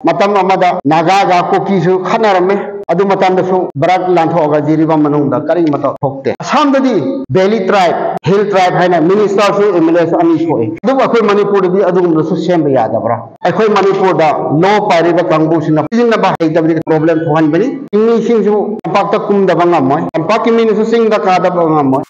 मतम अमदा नागा कुकी सु खनरमे अदु मतम बराक लांथोगा जिरीबम मनोंदा करी मत थोकते असम ददी बेली ट्राइब हिल ट्राइब है मिनिस्टर सु एमएलए सु अनी सोए अदु अखोय मणिपुर दी अदु सु सेम यादबरा अखोय मणिपुर दा लो पारिबा कांगबु सिना पिजिन बा हैदबदी प्रॉब्लम थोहन बनी इंगी सिंग सु अंपाक ता कुम दबा ngam अंपाक की मिनि सु सिंग दा का दबा ngam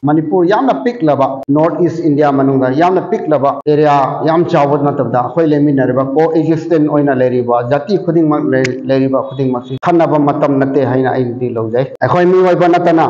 मणिपुर यामना पिक लबा नॉर्थ ईस्ट इंडिया मनुंगा यामना पिक लबा एरिया याम चावत नतबदा होय लेमिनरबा को एक्जिस्टेंट ओइना लेरिबा जाति खुदिंग मक लेरिबा खुदिंग मक खन्नबा मतम नते हाइना आई दी लौजै अखोय मी ओइबा नतना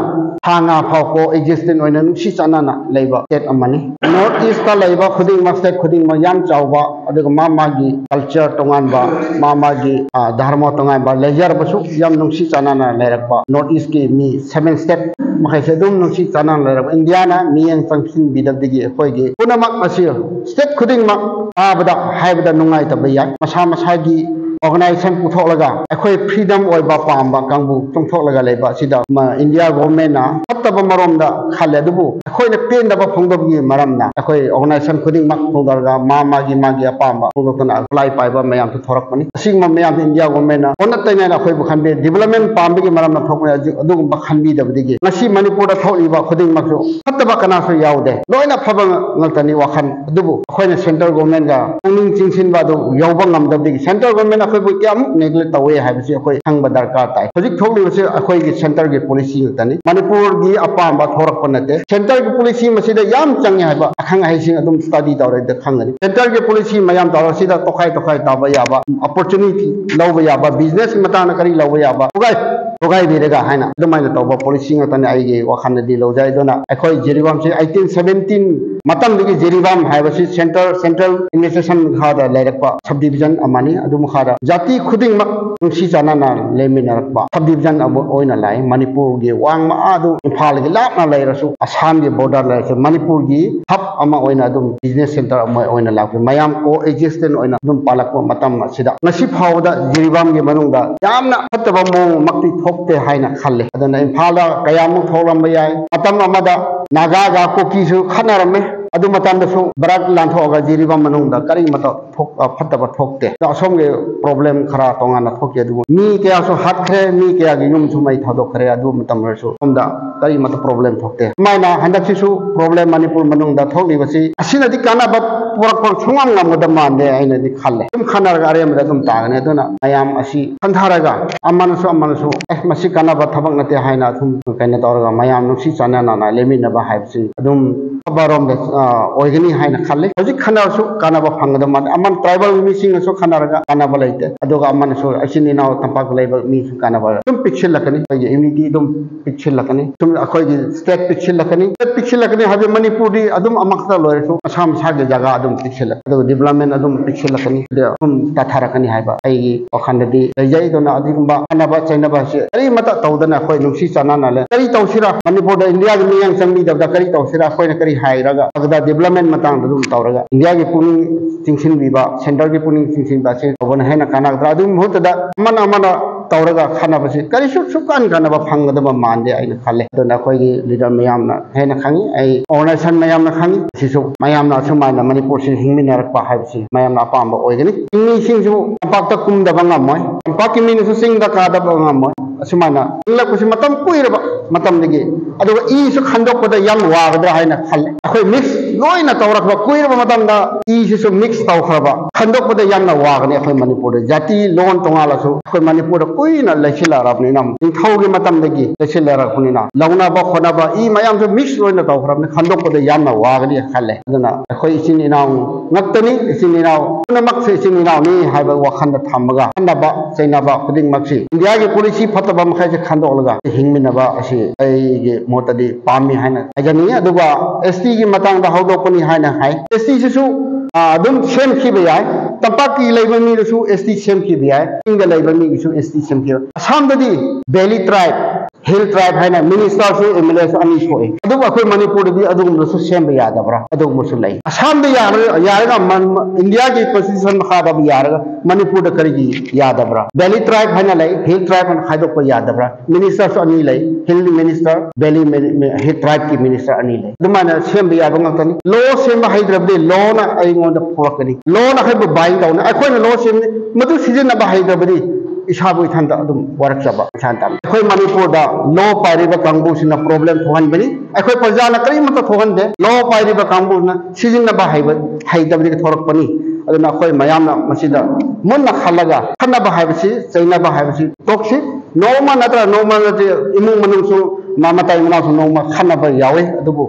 थांगा फाव को एक्जिस्टेंट ओइना नुसी चानाना लेबा स्टेट अमनी नॉर्थ ईस्ट का लेबा खुदिंग मक स्टेट खुदिंग मक याम चावबा अदुगा मामागी कल्चर तोंगानबा मामागी धर्म तोंगानबा लेजर बसु याम नुसी चानाना लेरकबा नॉर्थ ईस्ट की मी 7 स्टेट मखैसे दुम नुसी चानाना इंडिया ना मियन फंक्शन बिदबदगी अखोयगे पुनमक असी स्टेट खुदिंगमक आबदा हाइबदा नुंगाय तबया मसा मसागी ऑर्गेनाइजेशन पुथोलगा अखोय फ्रीडम ओइबा पामबा कांगबु चोंथोलगा लेबा सिदा इंडिया गवर्नमेंट ना फत्तबा मरोमदा खाले दुबु अखोयने पेनदबा फोंदबगी मरमना अखोय ऑर्गेनाइजेशन खुदिंगमक फोंदरगा मागी अपामबा फोंदतना अप्लाई पाइबा मयाम थोरकमनी असिंगमा मयाम इंडिया गवर्नमेंट ना ओनतैना अखोय बुखनबे डेवलपमेंट पामबगी मरमना थोकने अदुगुम बखनबी दबदिगी ngasi manipur da tholiba khuding makso फत्तबा कना सो याउदे लोइना फबा ngaltani wakhan adubu अखोयने सेंट्रल गवर्नमेंट गा पुनिंग चिंगसिनबा दो यौबा ngamdabdi सेंट्रल गवर्नमेंट अखोय बु क्याम नेग्लेक्ट तवे हाइबसे अखोय हंगबा दरकार ताई होजिक थोकलिबसे अखोय की सेंटर की पॉलिसी तनी मणिपुर की अपाम थोरक नते सेंटर की पॉलिसी मसिदा याम चंगे हाइबा अखंग हाइसिंग अदुम स्टडी तौरे द खंगनी सेंटर की पॉलिसी मयाम तौर सिदा तोखाई ताबा याबा अपॉर्चुनिटी लौबा याबा बिजनेस मताना करी लौबा याबा उगाई बिरेगा हाइना अदुमाइना तौबा पॉलिसी ngतने आइगे वखन दी लौजाय दोना अखोय जिरीबाम से 1817 मतम दिगी जिरीबाम हाइबसी सेंट्रल एडमिनिस्ट्रेशन खादा लेरकपा सब डिवीजन अमानी अदुम खादा जाति खुदिंग मक नुसी चानाना लेमिनरकपा सब डिवीजन अब ओइना लाइ मणिपुर गे वांगमा आदु इम्फाल गे लापना लेरसु असम गे बॉर्डर लेरसु मणिपुर गी हब अमा ओइना अदुम बिजनेस सेंटर अमा ओइना लाक मयाम को एक्जिस्टेंट ओइना अदुम पालकपा मतम सिदा ngasi फावदा जिरीबाम गे मनुंगा यामना फत्तबा मो मक्ति थोकते हाइना खल्ले अदना इम्फाल कयामु थोलम याय मतम अमदा नागा गा कुकी सु खनरमे अदु मतम दसु बराक लांथोगा जिरीबाम मनुंगा करी मत फत्तबा थोकते असोमगे प्रॉब्लम खरा तोंगाना थोके अदु मी क्या सो हाथरे मी क्या गे युम सुमै थादोखरे अदु मतम रसु हमदा करी मत प्रॉब्लम थोकते माइना हंदकसिसु प्रॉब्लम मणिपुर मनुंगा थोकलिबसि असिनदि कानाबा पुरक सुंगम ngam मानदे आइना दि खाले तुम खनरगा अरेम तुम तागने अदुना मयाम असि खंथारगा अमनसु मसि कानाबा थबक नते हाइना तुम कने तौरगा मयाम नुसी चानाना लेमिनबा हाइबसि अदुम अबारोम दे ओइगनी हाइना खाले हजि खनरसु कानाबा फंगद मान अमन ट्राइबल मिसिंगसु खनरगा कानाबा लैते अदुगा अमनसु असिनि नाव तंपाक लैबा मिसु कानाबा तुम पिक्चर लकनी होय इमिडी तुम पिक्चर लकनी तुम अखोय स्टेट पिक्चर लकनी हबे मणिपुर दी अदुम अमखता लोयसु असम सागे जगह अदुम पिक्चर अदुगा डेवलपमेंट अदुम पिक्चर लकनी तुम ताथारकनी हाइबा आइगी वखनदि लैजै दोना अदिगुंबा कानाबा चाइनाबा से करी मता तौदना अखोय नुसी चानाना ले करी तौसिरा मणिपुर दा इंडिया गी मियंग संगमी दबदा करी तौसिरा अखोयना करी हाइरागा अगदा डेवलपमेंट मतंग दुम तौरगा इंडिया गी पुनिंग चिंगसिन बिबा सेंटर गी पुनिंग चिंगसिन बा से बन हैना कानागद्रा दुम होतदा अमना तौरगा खानाबसे करिसु सुकान कानाबा फंगदबा मानदे आइना खाले दोना अखोयगी लीडर मयामना हैना खांगी आई ऑर्गेनाइजेशन मयामना खांगी सिसु मयामना सुमाइना मणिपुर से हिंगमिनरकपा हाइबसि मयामना अपामबा ओइगनी इंगी सिंगसु अंपाकता कुमदबा ngam अंपाकी मिनिसु सिंगदा कादबा ngam असुमाइना इंगलकुसि मतम कुइरबा मतम दिगे अदुगा ईसु खंदोकपदा याम वागद्रा हाइना खाले अखोय मिक्स लोइना तौरखबा कुइरबा मतमदा ईसिसु मिक्स तौखरबा खंदोकपदा यामना वागनी अखोय मणिपुर जाति लोन तोंगालासु अखोय मणिपुर कुइना लैसिलारबनि नम निंथौगी मतमदगी लैसिलारखुनिना लौनाबा खोनाबा ई मयामसु मिक्स लोइना तौखरबनि खंदोकपदा यामना वागनी खाले अदुना अखोय इसिन इनाव ngakतनी इसिन इनाव पुनमक से इसिन इनाव नि हाइबा वखनदा थमगा खनबा चैनाबा खुदिंग मक्सि इंडिया की पॉलिसी फतबा मखैसे खंदोलगा हिंगमिनबा असि आइगे मोतदी पामी हाइना आइगनी अदुबा एसटी की मतंगदा हौदोपनी हाइना हाइ एसटी सिसु अदुम सेम खिबा याय तंपाकी लैबा मिरसु एसटी सेम खिबा याय इंगा लैबा मिरसु एसटी सेम खिबा असम ददी बेली ट्राइब हिल ट्राइब है ना मिनिस्टर से एमएलए से अनी सोए अदुम अखोय मणिपुर दी अदुम रसु सेम यादबरा अदुम मुसु लई असम दे यारगा इंडिया की कॉन्स्टिट्यूशन मखादा भी यारगा मणिपुर द करी यादबरा वैली ट्राइब है ना लई हिल ट्राइब न खादो को यादबरा मिनिस्टर से अनी लई हिल मिनिस्टर वैली हिल ट्राइब की मिनिस्टर अनी लई दुमाना सेम याबा ngakani लो सेम हाइद्रबदे लो ना अइंगोन द फोरकनी लो ना खै बाइंग दाउन अखोय लो सेम मदु सिजन ना हाइद्रबदे इसाबु इथान अदुम वरकसबा इथान ताम अखोय मणिपुर दा लो पाइरिबा कांगबु सिना प्रॉब्लम थोहन बनी अखोय प्रजा ना करी मत थोहन दे लो पाइरिबा कांगबु ना सिजन ना हाइदबदे थोरक पनी अदुना अखोय मयाम ना मसिदा मुन्ना खलगा खन्ना हाइबसी चैना हाइबसी तोक्सी नोमा नत्रा नोमा नते इमु मनुसु मामताई मनासु नोमा खन्ना यावे अदुबु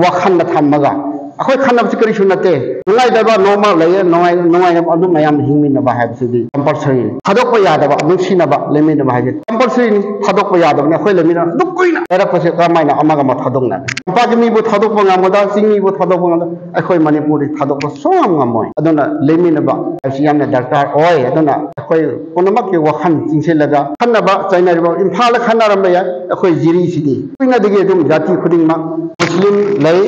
वाखन थमगा अखोय खन्ना करीसु नते नुंगाई दबा नोमा लय नोंगाई अदु मयाम हिंमिनबा हाइबसी कंपल्सरी थादोक यादबा नुसिनबा लेमिनबा हाइजे कंपल्सरी नि थादोक यादबने अखोय लेमिना दुकुइना एरपसे कमाइना अमागा मा थादोकना पाजमीबु थादोक ngамदा सिंगीबु थादोक ngамदा अखोय मणिपुर थादोक सोम ngमोय अदुना लेमिनबा आसी यामना दरकार ओय अदुना अखोय पुनमक के वखन चिंसेलगा खन्नबा चाइनारिबा इम्फाल खन्नारमया अखोय जिरी सिदी कुइना दिगे दुम जाति खुदिंगमा मुस्लिम लय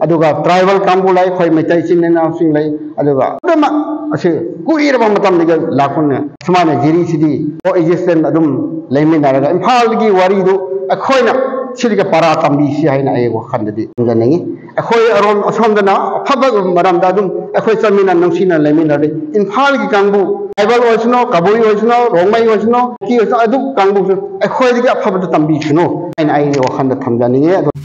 अदुगा ट्राइबल कांबु लाई खोय मेtai चिनना सिंग लाई अदुगा दमा असे कुइरबा मतम निगे लाखुन सुमाने जिरी सिदी ओ एग्जिस्टेंट अदुम लेमिनारगा इम्फाल गी वारीदु अखोयना सिरिगा पारा तंबी सि हाइना ए वखनदि गनंगी अखोय अरोम असोमदना फबग मरमदा अदुम अखोय चमिना नंसिना लेमिनारदि इम्फाल गी कांबु ट्राइबल ओइसनो कबुई ओइसनो रोंमै ओइसनो की अदु कांबु अखोय दिगे अफबद तंबी सुनो आइना ए वखनद थमजानिगे